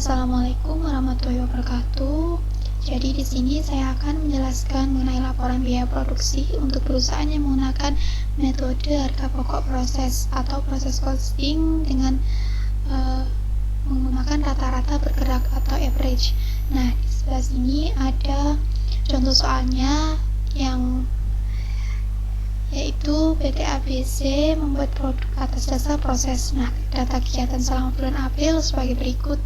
Assalamualaikum warahmatullahi wabarakatuh. Jadi di sini saya akan menjelaskan mengenai laporan biaya produksi untuk perusahaan yang menggunakan metode harga pokok proses atau proses costing dengan menggunakan rata-rata bergerak atau average. Nah, di sebelah sini ada contoh soalnya yang yaitu PT ABC membuat produk atas dasar proses. Nah, data kegiatan selama bulan April sebagai berikut.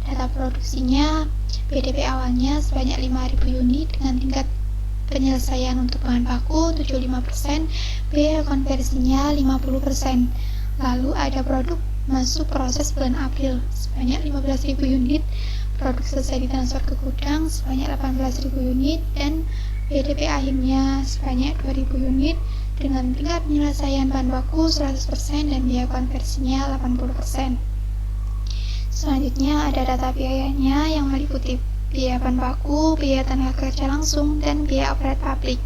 Data produksinya BDP awalnya sebanyak 5.000 unit dengan tingkat penyelesaian untuk bahan baku 75%, biaya konversinya 50%. Lalu ada produk masuk proses bulan April sebanyak 15.000 unit, produk selesai ditransfer ke gudang sebanyak 18.000 unit, dan BDP akhirnya sebanyak 2.000 unit dengan tingkat penyelesaian bahan baku 100% dan biaya konversinya 80%. Selanjutnya ada data biayanya yang meliputi biaya bahan baku, biaya tenaga kerja langsung, dan biaya overhead pabrik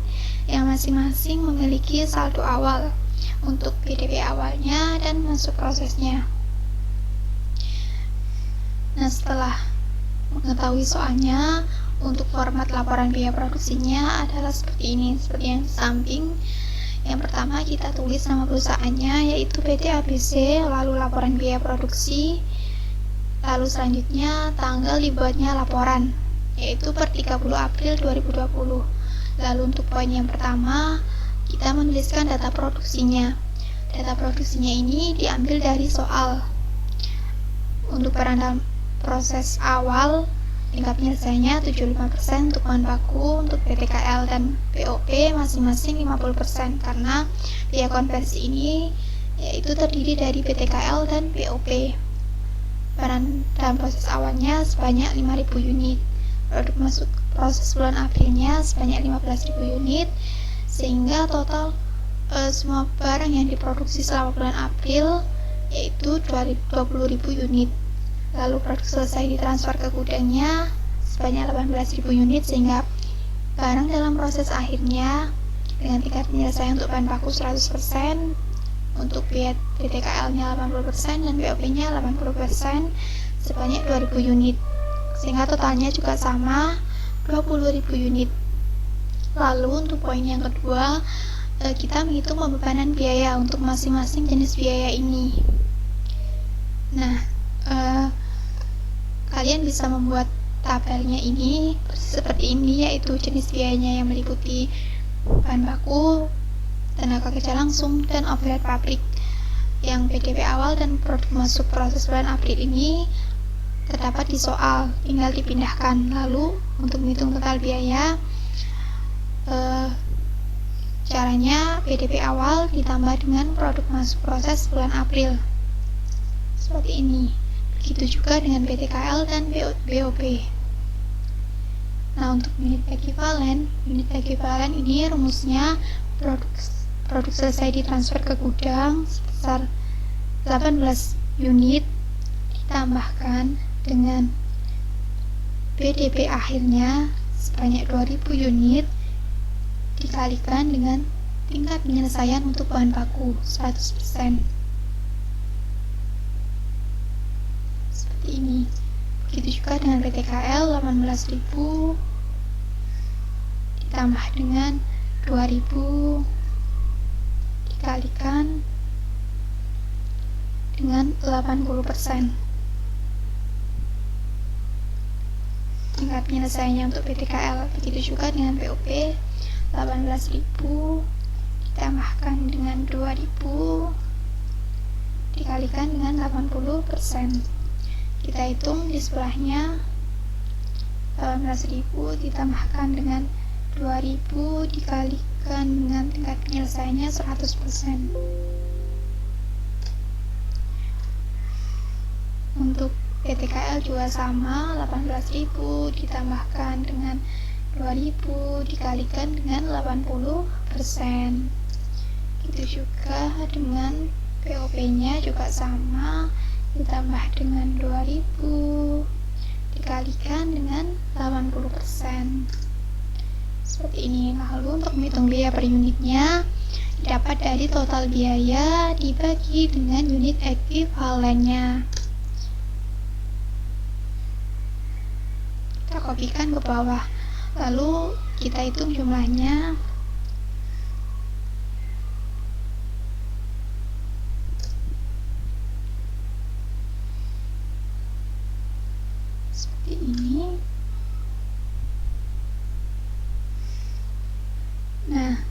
yang masing-masing memiliki saldo awal untuk BDP awalnya dan masuk prosesnya. Nah, setelah mengetahui soalnya, untuk format laporan biaya produksinya adalah seperti ini, seperti yang di samping. Yang pertama kita tulis nama perusahaannya yaitu PT ABC, lalu laporan biaya produksi. Lalu selanjutnya tanggal dibuatnya laporan yaitu per 30 April 2020. Lalu untuk poin yang pertama kita menuliskan data produksinya. Data produksinya ini diambil dari soal. Untuk bahan proses awal tingkat penyelesaiannya 75% untuk bahan baku, untuk PTKL dan POP masing-masing 50% karena biaya konversi ini yaitu terdiri dari PTKL dan POP. Barang dalam proses awalnya sebanyak 5.000 unit, produk masuk proses bulan Aprilnya sebanyak 15.000 unit, sehingga total semua barang yang diproduksi selama bulan April yaitu 20.000 unit. Lalu produk selesai ditransfer ke gudangnya sebanyak 18.000 unit, sehingga barang dalam proses akhirnya dengan tingkat penyelesaian untuk bahan baku 100%, untuk biaya PTKL-nya 80% dan BOP-nya 80% sebanyak 2.000 unit, sehingga totalnya juga sama 20.000 unit. Lalu untuk poin yang kedua, kita menghitung pembebanan biaya untuk masing-masing jenis biaya ini. Nah, kalian bisa membuat tabelnya ini seperti ini, yaitu jenis biayanya yang meliputi bahan baku, tenaga kerja langsung, dan overhead pabrik. Yang PDP awal dan produk masuk proses bulan April ini terdapat di soal, tinggal dipindahkan. Lalu untuk menghitung total biaya, caranya PDP awal ditambah dengan produk masuk proses bulan April seperti ini. Begitu juga dengan PTKL dan BOP. Nah, untuk unit ekivalen ini rumusnya produk selesai ditransfer ke gudang sebesar 18 unit ditambahkan dengan BDP akhirnya sebanyak 2.000 unit dikalikan dengan tingkat penyelesaian untuk bahan baku 100%. Seperti ini. Begitu juga dengan PTKL 18.000 ditambah dengan 2.000 dikalikan dengan 80%. Tingkat penyelesaiannya untuk PTKL. Begitu juga dengan POP 18.000 ditambahkan dengan 2.000 dikalikan dengan 80%. Kita hitung di sebelahnya 18.000 ditambahkan dengan 2.000 dikalikan dengan tingkat penyelesaiannya 100%. Untuk PTKL juga sama, 18.000 ditambahkan dengan 2.000 dikalikan dengan 80%. Gitu juga dengan POP-nya juga sama, ditambah dengan 2.000 dikalikan dengan 80%. Seperti ini. Lalu untuk menghitung biaya per unitnya didapat dari total biaya dibagi dengan unit ekivalennya. kopikan ke bawah, lalu kita hitung jumlahnya. Seperti ini. Nah,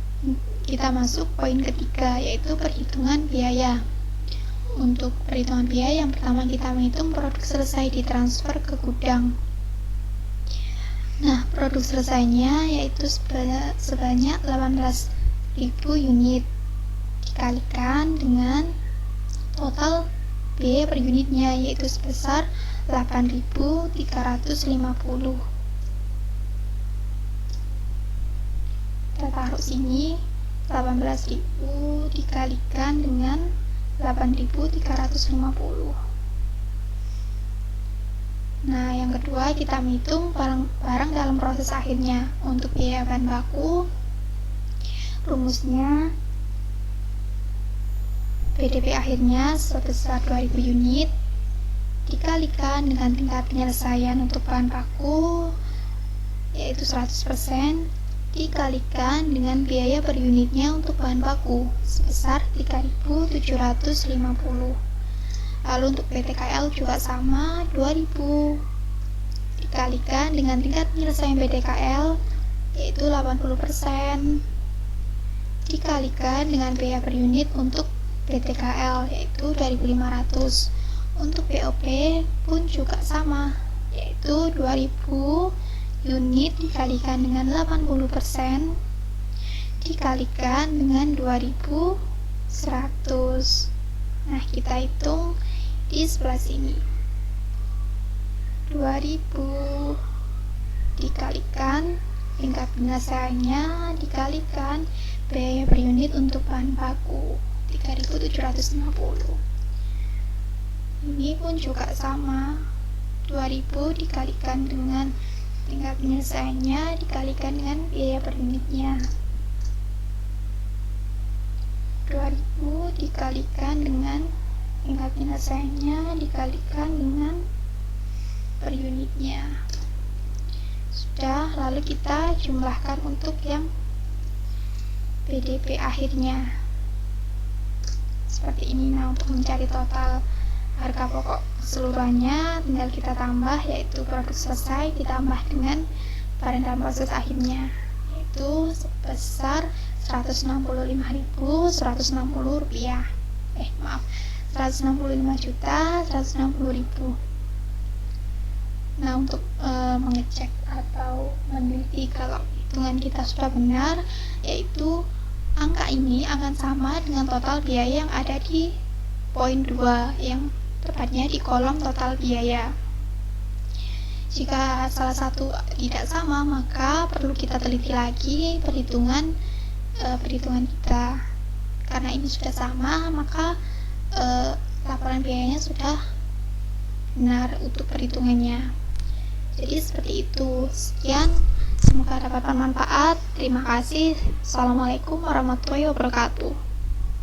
kita masuk poin ketiga, yaitu perhitungan biaya. Untuk perhitungan biaya, yang pertama kita menghitung produk selesai ditransfer ke gudang. Nah, produk selesainya yaitu sebanyak 18.000 unit dikalikan dengan total biaya per unitnya, yaitu sebesar 8.350. Kita taruh sini 18.000 dikalikan dengan 8.350. Nah, yang kedua kita menghitung barang dalam proses akhirnya. Untuk biaya bahan baku, rumusnya BDP akhirnya sebesar 2000 unit dikalikan dengan tingkat penyelesaian untuk bahan baku, yaitu 100%, dikalikan dengan biaya per unitnya untuk bahan baku sebesar 3.750. Lalu untuk PTKL juga sama, 2000 dikalikan dengan tingkat penyelesaian PTKL, yaitu 80%, dikalikan dengan biaya per unit untuk PTKL, yaitu 2.500. Untuk BOP pun juga sama, yaitu 2000 unit dikalikan dengan 80% dikalikan dengan 2.100. Nah, kita hitung di sebelah sini. 2000 dikalikan tingkat penyelesaiannya dikalikan biaya per unit untuk bahan baku 3.750. Ini pun juga sama, 2000 dikalikan dengan tingkat penyelesaiannya dikalikan dengan biaya per unitnya. 2000 dikalikan dengan tingkat penyelesaiannya dikalikan dengan per unitnya. Sudah, lalu kita jumlahkan untuk yang BDP akhirnya seperti ini. Nah, untuk mencari total harga pokok keseluruhannya tinggal kita tambah, yaitu produk selesai ditambah dengan barang dalam proses akhirnya, yaitu sebesar 165.160 rupiah. 165.160.000. Nah, untuk mengecek atau meneliti kalau hitungan kita sudah benar, yaitu angka ini akan sama dengan total biaya yang ada di poin 2, yang tepatnya di kolom total biaya. Jika salah satu tidak sama, maka perlu kita teliti lagi perhitungan kita. Karena ini sudah sama, maka laporan biayanya sudah benar untuk perhitungannya. Jadi seperti itu. Sekian, semoga dapat bermanfaat. Terima kasih. Assalamualaikum warahmatullahi wabarakatuh.